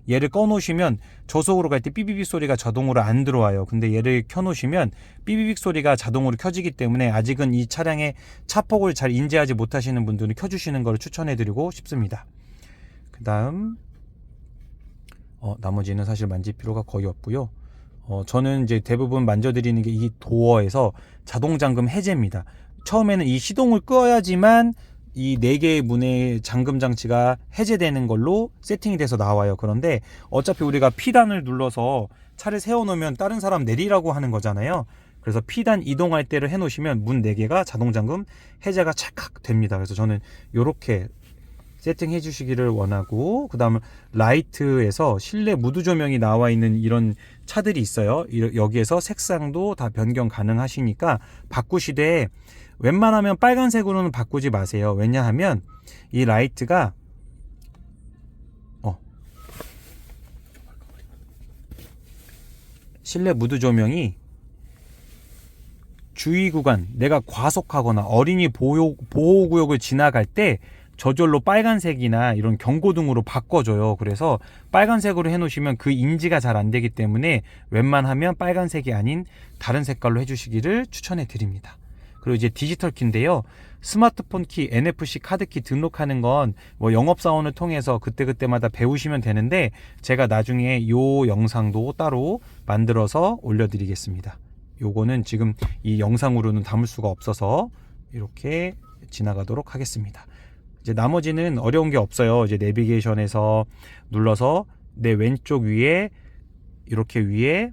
얘를 꺼 놓으시면 저속으로 갈 때 삐비빅 소리가 자동으로 안 들어와요. 근데 얘를 켜 놓으시면 삐비빅 소리가 자동으로 켜지기 때문에 아직은 이 차량의 차폭을 잘 인지하지 못하시는 분들은 켜주시는 것을 추천해 드리고 싶습니다. 그 다음 나머지는 사실 만질 필요가 거의 없고요. 저는 이제 대부분 만져드리는 게 이 도어에서 자동 잠금 해제입니다. 처음에는 이 시동을 꺼야지만 이 4개의 문의 잠금 장치가 해제되는 걸로 세팅이 돼서 나와요. 그런데 어차피 우리가 P단을 눌러서 차를 세워놓으면 다른 사람 내리라고 하는 거잖아요. 그래서 P단 이동할 때를 해놓으시면 문 4개가 자동 잠금 해제가 찰칵 됩니다. 그래서 저는 이렇게 세팅해 주시기를 원하고, 그 다음 라이트에서 실내 무드 조명이 나와 있는 이런 차들이 있어요. 여기에서 색상도 다 변경 가능하시니까 바꾸시되 웬만하면 빨간색으로는 바꾸지 마세요. 왜냐하면 이 라이트가 실내 무드 조명이 주의 구간, 내가 과속하거나 어린이 보호구역을 지나갈 때 저절로 빨간색이나 이런 경고등으로 바꿔줘요. 그래서 빨간색으로 해놓으시면 그 인지가 잘 안 되기 때문에 웬만하면 빨간색이 아닌 다른 색깔로 해주시기를 추천해 드립니다. 그리고 이제 디지털 키인데요. 스마트폰 키, NFC 카드키 등록하는 건 뭐 영업사원을 통해서 그때그때마다 배우시면 되는데, 제가 나중에 요 영상도 따로 만들어서 올려드리겠습니다. 요거는 지금 이 영상으로는 담을 수가 없어서 이렇게 지나가도록 하겠습니다. 이제 나머지는 어려운 게 없어요. 이제 내비게이션에서 눌러서 내 왼쪽 위에 이렇게 위에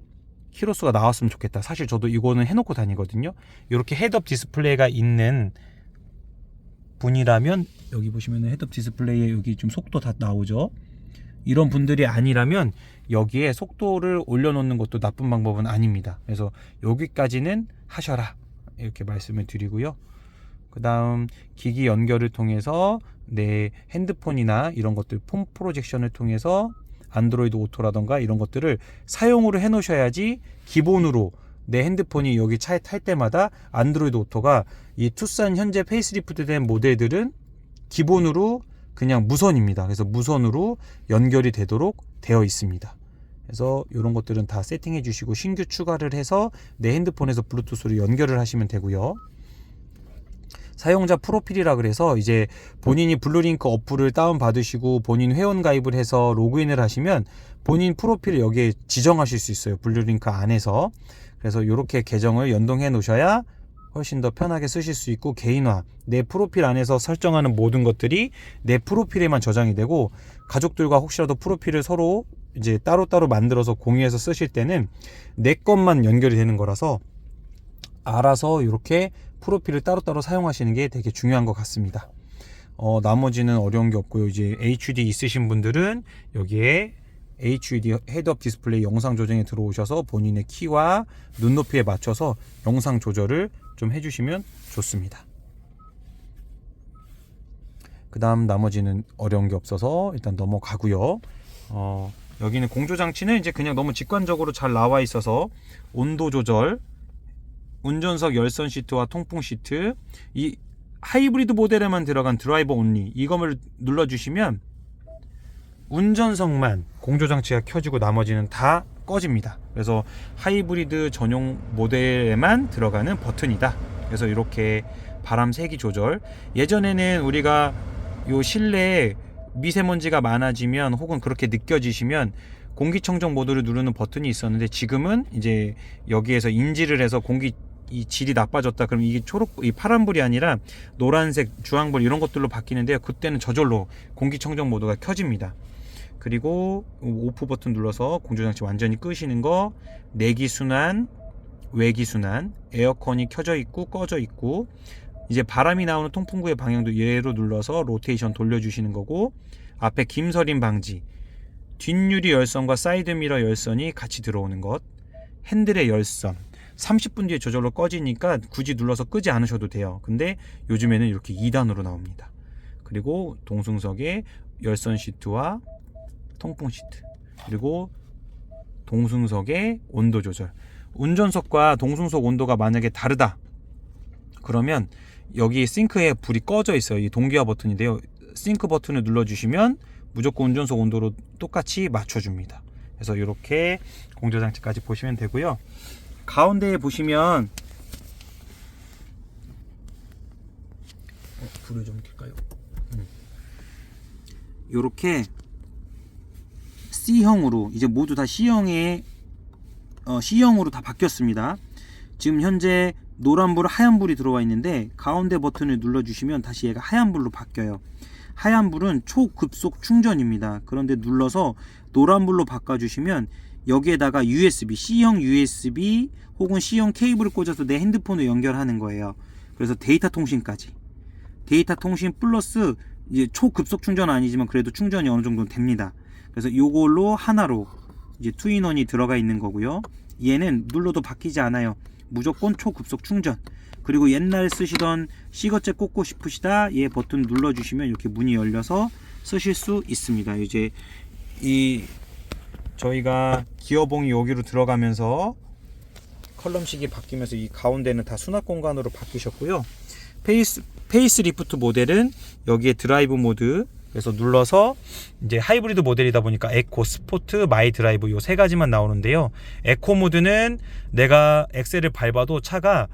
키로수가 나왔으면 좋겠다. 사실 저도 이거는 해놓고 다니거든요. 이렇게 헤드업 디스플레이가 있는 분이라면 여기 보시면 헤드업 디스플레이에 여기 좀 속도 다 나오죠. 이런 분들이 아니라면 여기에 속도를 올려놓는 것도 나쁜 방법은 아닙니다. 그래서 여기까지는 하셔라 이렇게 말씀을 드리고요. 그 다음 기기 연결을 통해서 내 핸드폰이나 이런 것들 폰 프로젝션을 통해서 안드로이드 오토라던가 이런 것들을 사용으로 해 놓으셔야지 기본으로 내 핸드폰이 여기 차에 탈 때마다 안드로이드 오토가 이 투싼 현재 페이스리프트 된 모델들은 기본으로 그냥 무선입니다. 그래서 무선으로 연결이 되도록 되어 있습니다. 그래서 이런 것들은 다 세팅해 주시고 신규 추가를 해서 내 핸드폰에서 블루투스로 연결을 하시면 되고요. 사용자 프로필이라 그래서 이제 본인이 블루링크 어플을 다운받으시고 본인 회원 가입을 해서 로그인을 하시면 본인 프로필을 여기에 지정하실 수 있어요. 블루링크 안에서. 그래서 이렇게 계정을 연동해 놓으셔야 훨씬 더 편하게 쓰실 수 있고, 개인화, 내 프로필 안에서 설정하는 모든 것들이 내 프로필에만 저장이 되고, 가족들과 혹시라도 프로필을 서로 이제 따로따로 만들어서 공유해서 쓰실 때는 내 것만 연결이 되는 거라서 알아서 이렇게 프로필을 따로따로 사용하시는 게 되게 중요한 것 같습니다. 나머지는 어려운 게 없고요. 이제 HD 있으신 분들은 여기에 HUD 헤드업 디스플레이 영상 조정에 들어오셔서 본인의 키와 눈높이에 맞춰서 영상 조절을 좀 해주시면 좋습니다. 그 다음 나머지는 어려운 게 없어서 일단 넘어가고요. 여기는 공조장치는 이제 그냥 너무 직관적으로 잘 나와 있어서 온도 조절, 운전석 열선 시트와 통풍 시트, 이 하이브리드 모델에만 들어간 드라이버 온리 이거를 눌러주시면 운전석만 공조장치가 켜지고 나머지는 다 꺼집니다. 그래서 하이브리드 전용 모델에만 들어가는 버튼이다. 그래서 이렇게 바람 세기 조절, 예전에는 우리가 요 실내에 미세먼지가 많아지면 혹은 그렇게 느껴지시면 공기청정 모드를 누르는 버튼이 있었는데 지금은 이제 여기에서 인지를 해서 공기 이 질이 나빠졌다 그럼 이게 이 파란불이 아니라 노란색, 주황불 이런 것들로 바뀌는데요. 그때는 저절로 공기청정 모드가 켜집니다. 그리고 오프 버튼 눌러서 공조장치 완전히 끄시는 거, 내기순환, 외기순환, 에어컨이 켜져 있고 꺼져 있고, 이제 바람이 나오는 통풍구의 방향도 얘로 눌러서 로테이션 돌려주시는 거고, 앞에 김서림 방지, 뒷유리 열선과 사이드미러 열선이 같이 들어오는 것, 핸들의 열선 30분 뒤에 저절로 꺼지니까 굳이 눌러서 끄지 않으셔도 돼요. 근데 요즘에는 이렇게 2단으로 나옵니다. 그리고 동승석에 열선 시트와 통풍 시트, 그리고 동승석의 온도 조절. 운전석과 동승석 온도가 만약에 다르다 그러면 여기 싱크에 불이 꺼져 있어요. 이 동기화 버튼인데요. 싱크 버튼을 눌러주시면 무조건 운전석 온도로 똑같이 맞춰줍니다. 그래서 이렇게 공조장치까지 보시면 되고요. 가운데에 보시면 불을 좀 켤까요? 이렇게 C형으로 이제 모두 다 C형으로 다 바뀌었습니다. 지금 현재 노란불, 하얀불이 들어와 있는데 가운데 버튼을 눌러주시면 다시 얘가 하얀불로 바뀌어요. 하얀불은 초급속 충전입니다. 그런데 눌러서 노란불로 바꿔주시면 여기에다가 USB, C형 USB 혹은 C형 케이블을 꽂아서 내 핸드폰을 연결하는 거예요. 그래서 데이터 통신까지. 데이터 통신 플러스 이제 초급속 충전은 아니지만 그래도 충전이 어느 정도 됩니다. 그래서 요걸로 하나로 이제 투인원이 들어가 있는 거고요. 얘는 눌러도 바뀌지 않아요. 무조건 초급속 충전. 그리고 옛날 쓰시던 시거째 꽂고 싶으시다, 얘 버튼 눌러주시면 이렇게 문이 열려서 쓰실 수 있습니다. 이제 이 저희가 기어봉이 여기로 들어가면서 컬럼식이 바뀌면서 이 가운데는 다 수납 공간으로 바뀌셨고요. 페이스 리프트 모델은 여기에 드라이브 모드, 그래서 눌러서 이제 하이브리드 모델이다 보니까 에코, 스포트, 마이 드라이브 요 세 가지만 나오는데요. 에코 모드는 내가 엑셀을 밟아도 차가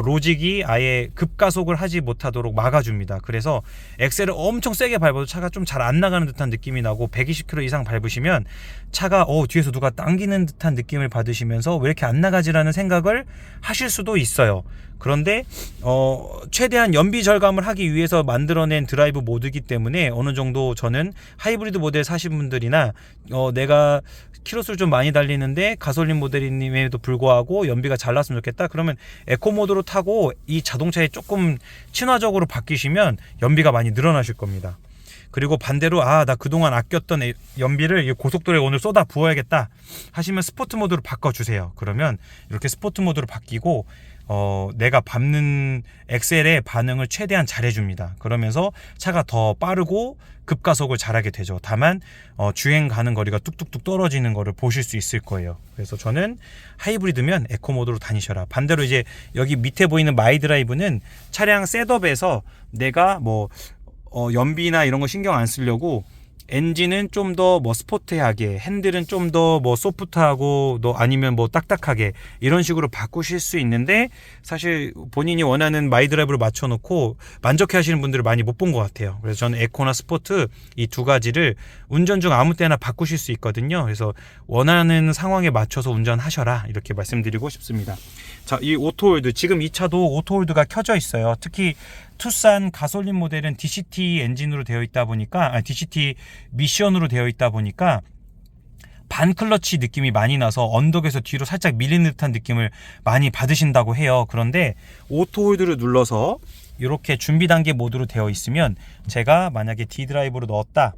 로직이 아예 급가속을 하지 못하도록 막아줍니다. 그래서 엑셀을 엄청 세게 밟아도 차가 좀 잘 안 나가는 듯한 느낌이 나고 120km 이상 밟으시면 차가 뒤에서 누가 당기는 듯한 느낌을 받으시면서 왜 이렇게 안 나가지라는 생각을 하실 수도 있어요. 그런데 최대한 연비 절감을 하기 위해서 만들어낸 드라이브 모드이기 때문에 어느 정도 저는 하이브리드 모델 사신 분들이나 내가 키로수를 좀 많이 달리는데 가솔린 모델임에도 불구하고 연비가 잘 났으면 좋겠다 그러면 에코 모드로 타고 이 자동차에 조금 친화적으로 바뀌시면 연비가 많이 늘어나실 겁니다. 그리고 반대로 나 그동안 아꼈던 연비를 고속도로에 오늘 쏟아 부어야겠다 하시면 스포트 모드로 바꿔주세요. 그러면 이렇게 스포트 모드로 바뀌고 내가 밟는 엑셀의 반응을 최대한 잘해줍니다. 그러면서 차가 더 빠르고 급가속을 잘하게 되죠. 다만 주행 가는 거리가 뚝뚝뚝 떨어지는 거를 보실 수 있을 거예요. 그래서 저는 하이브리드면 에코 모드로 다니셔라. 반대로 이제 여기 밑에 보이는 마이 드라이브는 차량 셋업에서 내가 연비나 이런 거 신경 안 쓰려고 엔진은 좀 더 스포티하게, 핸들은 좀 더 소프트하고 아니면 딱딱하게 이런 식으로 바꾸실 수 있는데 사실 본인이 원하는 마이 드라이브를 맞춰놓고 만족해 하시는 분들을 많이 못 본 것 같아요. 그래서 저는 에코나 스포트 이 두 가지를 운전 중 아무 때나 바꾸실 수 있거든요. 그래서 원하는 상황에 맞춰서 운전하셔라 이렇게 말씀드리고 싶습니다. 자, 이 오토홀드, 지금 이 차도 오토홀드가 켜져 있어요. 특히 투싼 가솔린 모델은 DCT 엔진으로 되어 있다 보니까 DCT 미션으로 되어 있다 보니까 반클러치 느낌이 많이 나서 언덕에서 뒤로 살짝 밀리는 듯한 느낌을 많이 받으신다고 해요. 그런데 오토홀드를 눌러서 이렇게 준비 단계 모드로 되어 있으면 제가 만약에 D 드라이브로 넣었다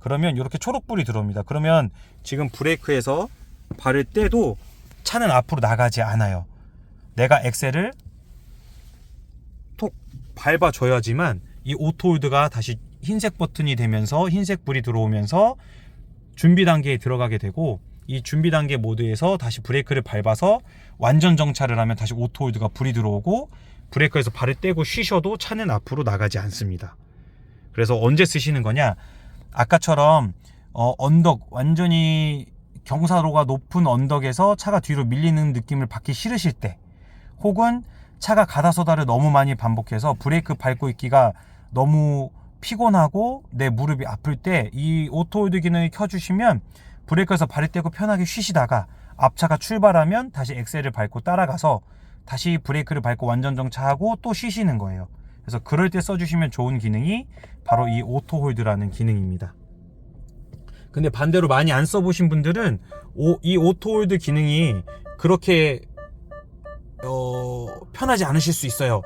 그러면 이렇게 초록불이 들어옵니다. 그러면 지금 브레이크에서 발을 떼도 차는 앞으로 나가지 않아요. 내가 엑셀을 톡 밟아줘야지만 이 오토홀드가 다시 흰색 버튼이 되면서 흰색 불이 들어오면서 준비 단계에 들어가게 되고, 이 준비 단계 모드에서 다시 브레이크를 밟아서 완전 정차를 하면 다시 오토홀드가 불이 들어오고, 브레이크에서 발을 떼고 쉬셔도 차는 앞으로 나가지 않습니다. 그래서 언제 쓰시는 거냐, 아까처럼 언덕, 완전히 경사로가 높은 언덕에서 차가 뒤로 밀리는 느낌을 받기 싫으실 때, 혹은 차가 가다서다를 너무 많이 반복해서 브레이크 밟고 있기가 너무 피곤하고 내 무릎이 아플 때 이 오토홀드 기능을 켜주시면 브레이크에서 발을 떼고 편하게 쉬시다가 앞차가 출발하면 다시 엑셀을 밟고 따라가서 다시 브레이크를 밟고 완전 정차하고 또 쉬시는 거예요. 그래서 그럴 때 써주시면 좋은 기능이 바로 이 오토홀드라는 기능입니다. 근데 반대로 많이 안 써보신 분들은 이 오토홀드 기능이 그렇게 편하지 않으실 수 있어요.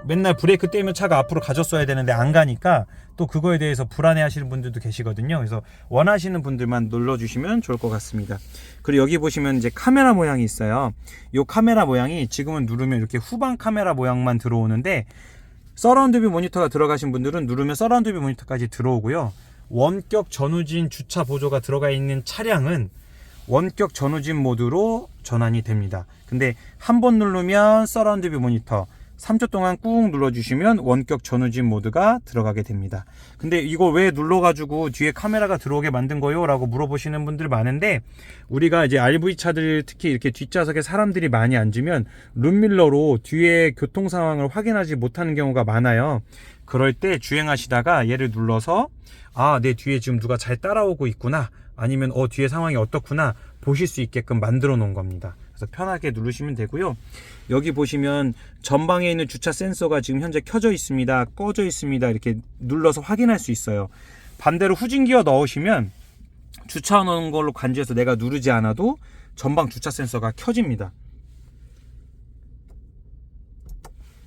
맨날 브레이크 떼면 차가 앞으로 가졌어야 되는데 안 가니까 또 그거에 대해서 불안해 하시는 분들도 계시거든요. 그래서 원하시는 분들만 눌러주시면 좋을 것 같습니다. 그리고 여기 보시면 이제 카메라 모양이 있어요. 이 카메라 모양이 지금은 누르면 이렇게 후방 카메라 모양만 들어오는데, 서라운드 뷰 모니터가 들어가신 분들은 누르면 서라운드 뷰 모니터까지 들어오고요. 원격 전후진 주차 보조가 들어가 있는 차량은 원격 전후진 모드로 전환이 됩니다. 근데 한 번 누르면 서라운드 뷰 모니터, 3초 동안 꾹 눌러주시면 원격 전후진 모드가 들어가게 됩니다. 근데 이거 왜 눌러가지고 뒤에 카메라가 들어오게 만든 거요? 라고 물어보시는 분들 많은데, 우리가 이제 RV 차들 특히 이렇게 뒷좌석에 사람들이 많이 앉으면 룸밀러로 뒤에 교통 상황을 확인하지 못하는 경우가 많아요. 그럴 때 주행하시다가 얘를 눌러서 내 뒤에 지금 누가 잘 따라오고 있구나, 아니면 뒤에 상황이 어떻구나 보실 수 있게끔 만들어 놓은 겁니다. 그래서 편하게 누르시면 되고요. 여기 보시면 전방에 있는 주차 센서가 지금 현재 켜져 있습니다, 꺼져 있습니다, 이렇게 눌러서 확인할 수 있어요. 반대로 후진기어 넣으시면 주차 넣은 걸로 간주해서 내가 누르지 않아도 전방 주차 센서가 켜집니다.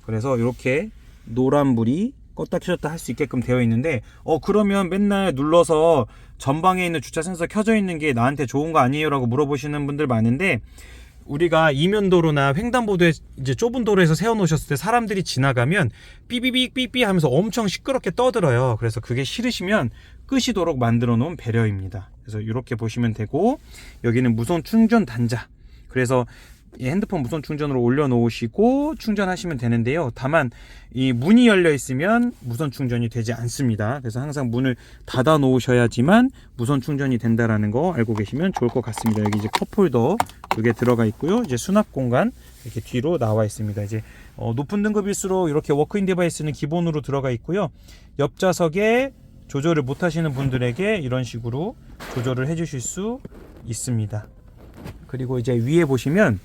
그래서 이렇게 노란불이 껐다 켜졌다 할 수 있게끔 되어 있는데, 그러면 맨날 눌러서 전방에 있는 주차 센서 켜져 있는 게 나한테 좋은 거 아니에요? 라고 물어보시는 분들 많은데, 우리가 이면도로나 횡단보도에 이제 좁은 도로에서 세워놓으셨을 때 사람들이 지나가면 삐삐삐 삐삐 하면서 엄청 시끄럽게 떠들어요. 그래서 그게 싫으시면 끄시도록 만들어 놓은 배려입니다. 그래서 이렇게 보시면 되고, 여기는 무선 충전 단자, 그래서 핸드폰 무선 충전으로 올려놓으시고 충전하시면 되는데요. 다만 이 문이 열려 있으면 무선 충전이 되지 않습니다. 그래서 항상 문을 닫아 놓으셔야지만 무선 충전이 된다라는 거 알고 계시면 좋을 것 같습니다. 여기 이제 컵홀더 2개 들어가 있고요. 이제 수납 공간 이렇게 뒤로 나와 있습니다. 이제 높은 등급일수록 이렇게 워크인 디바이스는 기본으로 들어가 있고요. 옆좌석에 조절을 못 하시는 분들에게 이런 식으로 조절을 해 주실 수 있습니다. 그리고 이제 위에 보시면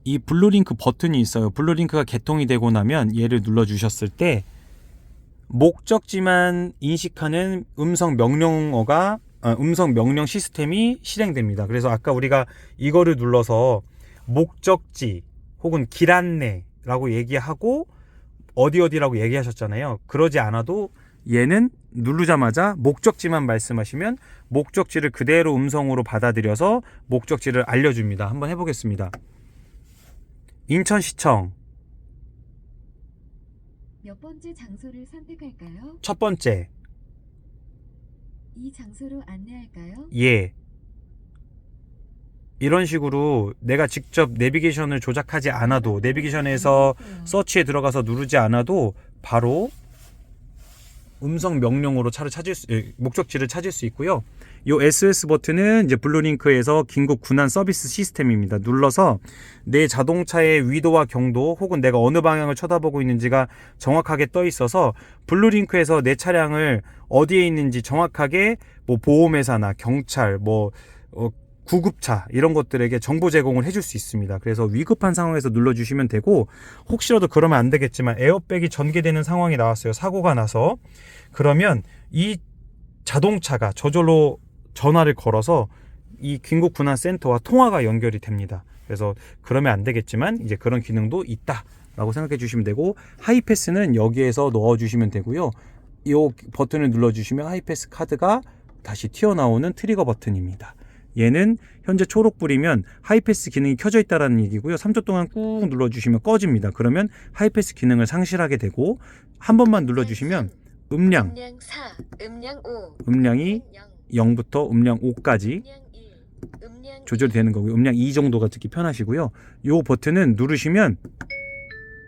이 블루링크 버튼이 있어요. 블루링크가 개통이 되고 나면 얘를 눌러 주셨을 때 목적지만 인식하는 음성 명령 시스템이 실행됩니다. 그래서 아까 우리가 이거를 눌러서 목적지 혹은 길 안내라고 얘기하고 어디라고 얘기하셨잖아요. 그러지 않아도 얘는 누르자마자 목적지만 말씀하시면 목적지를 그대로 음성으로 받아들여서 목적지를 알려줍니다. 한번 해보겠습니다. 인천시청. 몇 번째 장소를 선택할까요? 첫 번째. 이 장소로 안내할까요? 예. 이런 식으로 내가 직접 내비게이션을 조작하지 않아도, 내비게이션에서 서치에 들어가서 누르지 않아도 바로 음성 명령으로 목적지를 찾을 수 있고요. 이 SOS 버튼은 이제 블루링크에서 긴급 군안 서비스 시스템입니다. 눌러서 내 자동차의 위도와 경도 혹은 내가 어느 방향을 쳐다보고 있는지가 정확하게 떠 있어서 블루링크에서 내 차량을 어디에 있는지 정확하게 보험회사나 경찰, 구급차 이런 것들에게 정보 제공을 해줄 수 있습니다. 그래서 위급한 상황에서 눌러주시면 되고, 혹시라도 그러면 안 되겠지만 에어백이 전개되는 상황이 나왔어요. 사고가 나서. 그러면 이 자동차가 저절로 전화를 걸어서 이 긴급군안센터와 통화가 연결이 됩니다. 그래서 그러면 안 되겠지만 이제 그런 기능도 있다 라고 생각해 주시면 되고, 하이패스는 여기에서 넣어 주시면 되고요. 이 버튼을 눌러 주시면 하이패스 카드가 다시 튀어나오는 트리거 버튼입니다. 얘는 현재 초록불이면 하이패스 기능이 켜져 있다는 얘기고요. 3초 동안 꾹 눌러주시면 꺼집니다. 그러면 하이패스 기능을 상실하게 되고, 한 번만 눌러주시면 음량 4, 음량 5, 음량이 0부터 음량 5까지 음량 1, 음량 조절이 되는 거고요. 음량 2 정도가 듣기 편하시고요. 이 버튼은 누르시면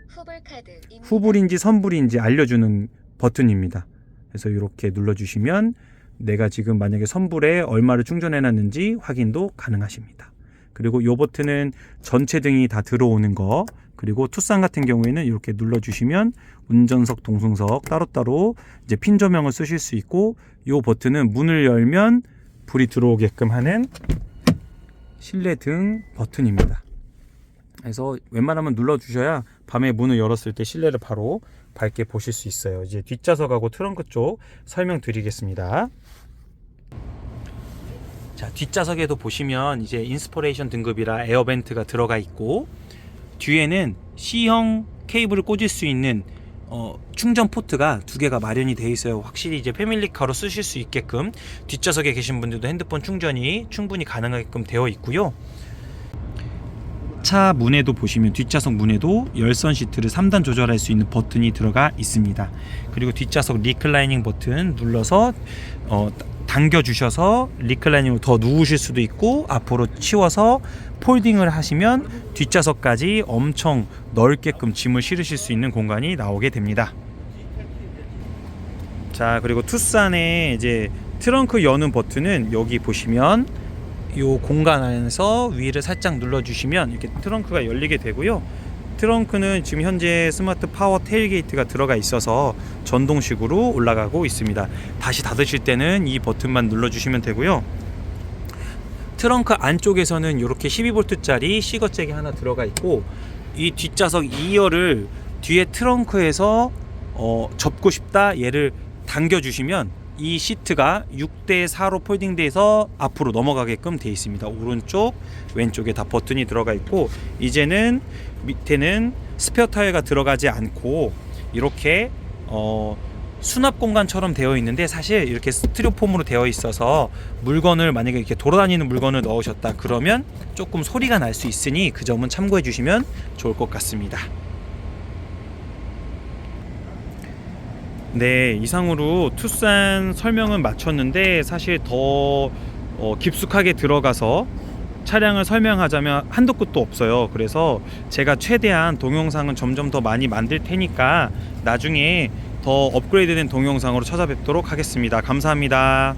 후불 카드, 후불인지 선불인지 알려주는 버튼입니다. 그래서 이렇게 눌러주시면 내가 지금 만약에 선불에 얼마를 충전해 놨는지 확인도 가능하십니다. 그리고 이 버튼은 전체 등이 다 들어오는 거, 그리고 투싼 같은 경우에는 이렇게 눌러주시면 운전석, 동승석 따로따로 이제 핀 조명을 쓰실 수 있고, 이 버튼은 문을 열면 불이 들어오게끔 하는 실내 등 버튼입니다. 그래서 웬만하면 눌러주셔야 밤에 문을 열었을 때 실내를 바로 밝게 보실 수 있어요. 이제 뒷좌석하고 트렁크 쪽 설명드리겠습니다. 자, 뒷좌석에도 보시면 이제 인스퍼레이션 등급이라 에어벤트가 들어가 있고, 뒤에는 C형 케이블을 꽂을 수 있는 충전 포트가 2개가 마련이 되어 있어요. 확실히 이제 패밀리카로 쓰실 수 있게끔 뒷좌석에 계신 분들도 핸드폰 충전이 충분히 가능하게끔 되어 있고요. 차 문에도 보시면 뒷좌석 문에도 열선 시트를 3단 조절할 수 있는 버튼이 들어가 있습니다. 그리고 뒷좌석 리클라이닝 버튼 눌러서 당겨 주셔서 리클라이닝으로 더 누우실 수도 있고, 앞으로 치워서 폴딩을 하시면 뒷좌석까지 엄청 넓게끔 짐을 실으실 수 있는 공간이 나오게 됩니다. 자, 그리고 투싼의 이제 트렁크 여는 버튼은 여기 보시면 이 공간 안에서 위를 살짝 눌러주시면 이렇게 트렁크가 열리게 되고요. 트렁크는 지금 현재 스마트 파워 테일게이트가 들어가 있어서 전동식으로 올라가고 있습니다. 다시 닫으실 때는 이 버튼만 눌러주시면 되고요. 트렁크 안쪽에서는 이렇게 12V짜리 C거잭이 하나 들어가 있고, 이 뒷좌석 2열을 뒤에 트렁크에서 접고 싶다, 얘를 당겨주시면 이 시트가 6대4로 폴딩돼서 앞으로 넘어가게끔 되어 있습니다. 오른쪽 왼쪽에 다 버튼이 들어가 있고, 이제는 밑에는 스페어 타이어가 들어가지 않고 이렇게 수납 공간처럼 되어 있는데, 사실 이렇게 스티로폼으로 되어 있어서 물건을 만약에 이렇게 돌아다니는 물건을 넣으셨다 그러면 조금 소리가 날 수 있으니 그 점은 참고해 주시면 좋을 것 같습니다. 네, 이상으로 투싼 설명은 마쳤는데, 사실 더 깊숙하게 들어가서 차량을 설명하자면 한도 끝도 없어요. 그래서 제가 최대한 동영상은 점점 더 많이 만들 테니까 나중에 더 업그레이드된 동영상으로 찾아뵙도록 하겠습니다. 감사합니다.